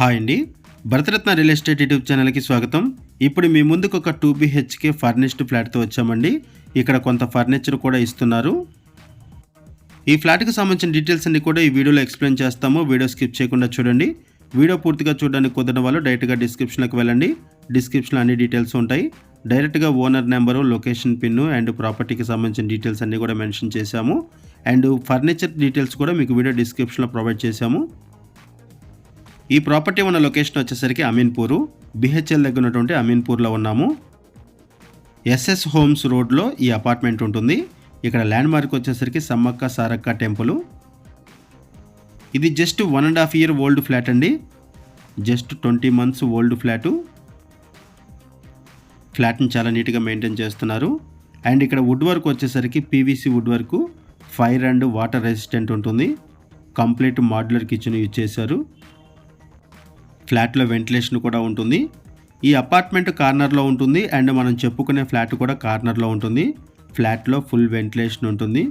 Hi అండి, Bharat Ratna real estate YouTube ఛానల్కి స్వాగతం. ఇప్పుడు మీ ముందుకు ఒక 2 BHK ఫర్నిష్డ్ ఫ్లాట్తో వచ్చామండి. ఇక్కడ కొంత ఫర్నిచర్ కూడా ఇస్తున్నారు. ఈ ఫ్లాట్కి సంబంధించిన డీటెయిల్స్ అన్ని కూడా ఈ వీడియోలో ఎక్స్ప్లెయిన్ చేస్తాము. వీడియో స్కిప్ చేయకుండా చూడండి. వీడియో పూర్తిగా చూడడానికి కుదరని వాళ్ళు డైరెక్ట్గా డిస్క్రిప్షన్లోకి వెళ్ళండి. డిస్క్రిప్షన్లో అన్ని డీటెయిల్స్ ఉంటాయి. డైరెక్ట్గా owner number, location pin and ప్రాపర్టీకి సంబంధించిన డీటెయిల్స్ అన్నీ కూడా మెన్షన్ చేశాము. అండ్ ఫర్నిచర్ డీటెయిల్స్ కూడా మీకు వీడియో డిస్క్రిప్షన్లో ప్రొవైడ్ చేశాము. ఈ ప్రాపర్టీ ఉన్న లొకేషన్ వచ్చేసరికి అమీన్పూరు, బిహెచ్ఎల్ దగ్గర ఉన్నటువంటి అమీన్పూర్లో ఉన్నాము. ఎస్ఎస్ హోమ్స్ రోడ్లో ఈ అపార్ట్మెంట్ ఉంటుంది. ఇక్కడ ల్యాండ్ మార్క్ వచ్చేసరికి సమ్మక్క సారక్క టెంపుల్. ఇది జస్ట్ 1.5 year ఓల్డ్ ఫ్లాట్ అండి. Just 20 months old flat. ఫ్లాట్ని చాలా నీట్గా మెయింటైన్ చేస్తున్నారు. అండ్ ఇక్కడ వుడ్ వర్క్ వచ్చేసరికి PVC wood work, fire and water resistant ఉంటుంది. కంప్లీట్ మాడ్యులర్ కిచెన్ యూజ్ చేశారు. ఫ్లాట్లో వెంటిలేషన్ కూడా ఉంటుంది. ఈ అపార్ట్మెంట్ కార్నర్లో ఉంటుంది అండ్ మనం చెప్పుకునే ఫ్లాట్ కూడా కార్నర్లో ఉంటుంది. ఫ్లాట్లో ఫుల్ వెంటిలేషన్ ఉంటుంది.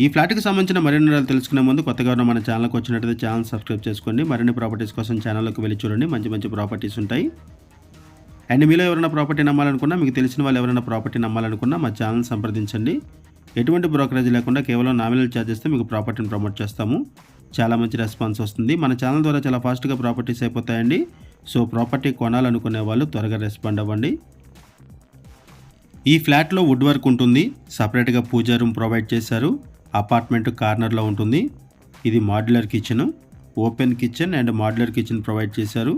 ఈ ఫ్లాట్కి సంబంధించిన మరిన్ని వివరాలు తెలుసుకునే ముందు కొత్తగా మన ఛానల్కి వచ్చినట్లయితే ఛానల్ సబ్స్క్రైబ్ చేసుకోండి. మరిన్ని ప్రాపర్టీస్ కోసం ఛానల్లోకి వెళ్ళి చూడండి. మంచి మంచి ప్రాపర్టీస్ ఉంటాయి. అండ్ మీలో ఎవరైనా ప్రాపర్టీ నమ్మాలనుకున్నా, మీకు తెలిసిన వాళ్ళు ఎవరైనా ప్రాపర్టీ నమ్మాలనుకున్నా మా ఛానల్ సంప్రదించండి. ఎటువంటి బ్రోకరేజ్ లేకుండా కేవలం నామినల్ ఛార్జెస్తో మీకు ప్రాపర్టీని ప్రమోట్ చేస్తాము. చాలా మంచి రెస్పాన్స్ వస్తుంది. మన ఛానల్ ద్వారా చాలా ఫాస్ట్గా ప్రాపర్టీస్ అయిపోతాయండి. సో ప్రాపర్టీ కొనాలనుకునే వాళ్ళు త్వరగా రెస్పాండ్ అవ్వండి. ఈ ఫ్లాట్లో వుడ్ వర్క్ ఉంటుంది. సపరేట్గా పూజా రూమ్ ప్రొవైడ్ చేశారు. అపార్ట్మెంట్ కార్నర్లో ఉంటుంది. ఇది modular kitchen, open kitchen and modular kitchen provide చేశారు.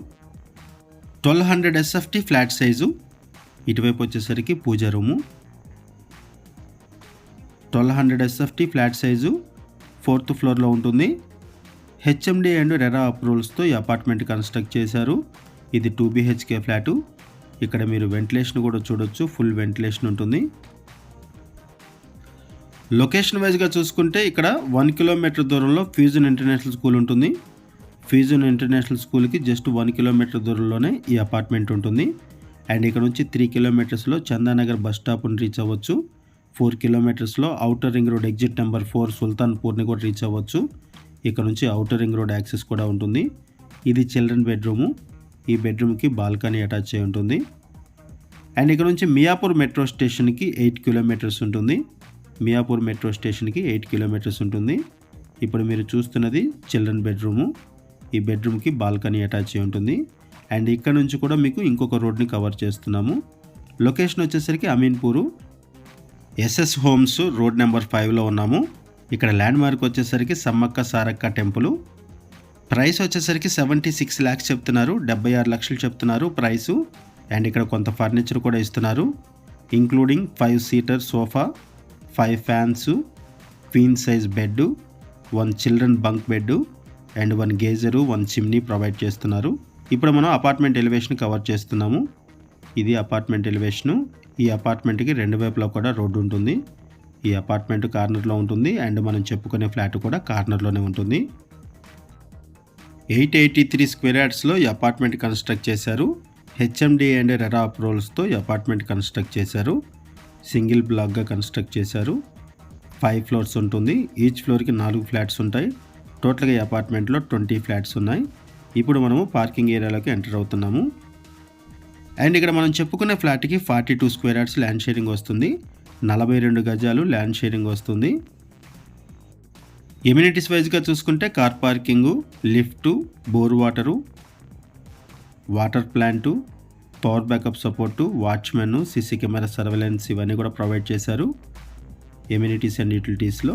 1200 SFT ఫ్లాట్ సైజు. ఇటువైపు వచ్చేసరికి puja room. 1200 SFT flat size 4th ఫ్లోర్లో ఉంటుంది. హెచ్ఎండి అండ్ రెరా అప్రూవల్స్తో ఈ అపార్ట్మెంట్ కన్స్ట్రక్ట్ చేశారు. ఇది 2 BHK ఫ్లాటు. ఇక్కడ మీరు వెంటిలేషన్ కూడా చూడొచ్చు. ఫుల్ వెంటిలేషన్ ఉంటుంది. లొకేషన్ వైజ్గా చూసుకుంటే ఇక్కడ 1 kilometer దూరంలో ఫ్యూజన్ ఇంటర్నేషనల్ స్కూల్ ఉంటుంది. ఫ్యూజన్ ఇంటర్నేషనల్ స్కూల్కి జస్ట్ 1 kilometer దూరంలోనే ఈ అపార్ట్మెంట్ ఉంటుంది. అండ్ ఇక్కడ నుంచి 3 kilometers చందానగర్ బస్ స్టాప్ని రీచ్ అవ్వచ్చు. 4 kilometers outer ring road exit number 4 సుల్తాన్పూర్ని కూడా రీచ్ అవ్వచ్చు. ఇక్కడ నుంచి ఔటర్ రింగ్ రోడ్ యాక్సెస్ కూడా ఉంటుంది. ఇది చిల్డ్రన్ బెడ్రూము. ఈ బెడ్రూమ్కి బాల్కనీ అటాచ్ అయి ఉంటుంది. అండ్ ఇక్కడ నుంచి మియాపూర్ మెట్రో స్టేషన్కి 8 kilometers ఉంటుంది. మియాపూర్ మెట్రో స్టేషన్కి 8 kilometers ఉంటుంది. ఇప్పుడు మీరు చూస్తున్నది చిల్డ్రన్ బెడ్రూము. ఈ బెడ్రూమ్కి బాల్కనీ అటాచ్ అయి ఉంటుంది. అండ్ ఇక్కడ నుంచి కూడా మీకు ఇంకొక రోడ్ని కవర్ చేస్తున్నాము. లొకేషన్ వచ్చేసరికి Ameenpur, SS homes road number 5లో ఉన్నాము. ఇక్కడ ల్యాండ్ మార్క్ వచ్చేసరికి సమ్మక్క సారక్క టెంపుల్. ప్రైస్ వచ్చేసరికి 76 lakhs చెప్తున్నారు. 76 లక్షలు చెప్తున్నారు ప్రైసు. అండ్ ఇక్కడ కొంత ఫర్నిచర్ కూడా ఇస్తున్నారు. Including 5-seater sofa, 5 fans, queen size bed, 1 children bunk bed and 1 గేజరు, 1 chimney provide చేస్తున్నారు. ఇప్పుడు మనం అపార్ట్మెంట్ ఎలివేషన్ కవర్ చేస్తున్నాము. ఇది అపార్ట్మెంట్ ఎలివేషను. ఈ అపార్ట్మెంట్కి 2 వైపులా కూడా రోడ్డు ఉంటుంది. ఈ అపార్ట్మెంట్ కార్నర్లో ఉంటుంది అండ్ మనం చెప్పుకునే ఫ్లాట్ కూడా కార్నర్లోనే ఉంటుంది. 883 square yardsలో ఈ అపార్ట్మెంట్ కన్స్ట్రక్ట్ చేశారు. హెచ్ఎండి అండ్ రెరా అప్రూవల్స్తో ఈ అపార్ట్మెంట్ కన్స్ట్రక్ట్ చేశారు. సింగిల్ బ్లాక్గా కన్స్ట్రక్ట్ చేశారు. 5 floors ఉంటుంది. ఈచ్ ఫ్లోర్కి 4 flats ఉంటాయి. టోటల్గా ఈ అపార్ట్మెంట్లో 20 flats ఉన్నాయి. ఇప్పుడు మనము పార్కింగ్ ఏరియాలోకి ఎంటర్ అవుతున్నాము. అండ్ ఇక్కడ మనం చెప్పుకునే ఫ్లాట్కి 42 square yards ల్యాండ్ షేరింగ్ వస్తుంది. 42 గజాలు ల్యాండ్ షేరింగ్ వస్తుంది. ఎమ్యూనిటీస్ వైజ్గా చూసుకుంటే car parking, lift, bore water, water plant, power backup support, watchmen, CC camera surveillance ఇవన్నీ కూడా ప్రొవైడ్ చేశారు ఎమ్యూనిటీస్ అండ్ యూటిలిటీస్లో.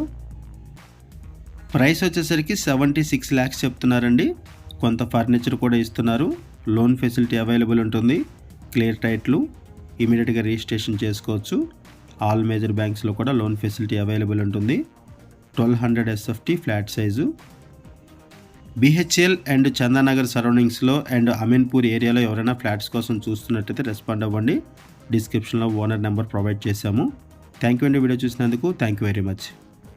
ప్రైస్ వచ్చేసరికి 76 lakhs చెప్తున్నారండి. కొంత ఫర్నిచర్ కూడా ఇస్తున్నారు. లోన్ ఫెసిలిటీ అవైలబుల్ ఉంటుంది. క్లియర్ టైట్లు, ఇమీడియట్గా రిజిస్ట్రేషన్ చేసుకోవచ్చు. ఆల్ మేజర్ బ్యాంక్స్లో కూడా లోన్ ఫెసిలిటీ అవైలబుల్ ఉంటుంది. 1200 SFT flat size. BHEL and Chandanagar సరౌండింగ్స్లో అండ్ అమీన్పూర్ ఏరియాలో ఎవరైనా ఫ్లాట్స్ కోసం చూస్తున్నట్టయితే రెస్పాండ్ అవ్వండి. డిస్క్రిప్షన్లో ఓనర్ నెంబర్ ప్రొవైడ్ చేశాము. థ్యాంక్ యూ అండి వీడియో చూసినందుకు. Thank you very much.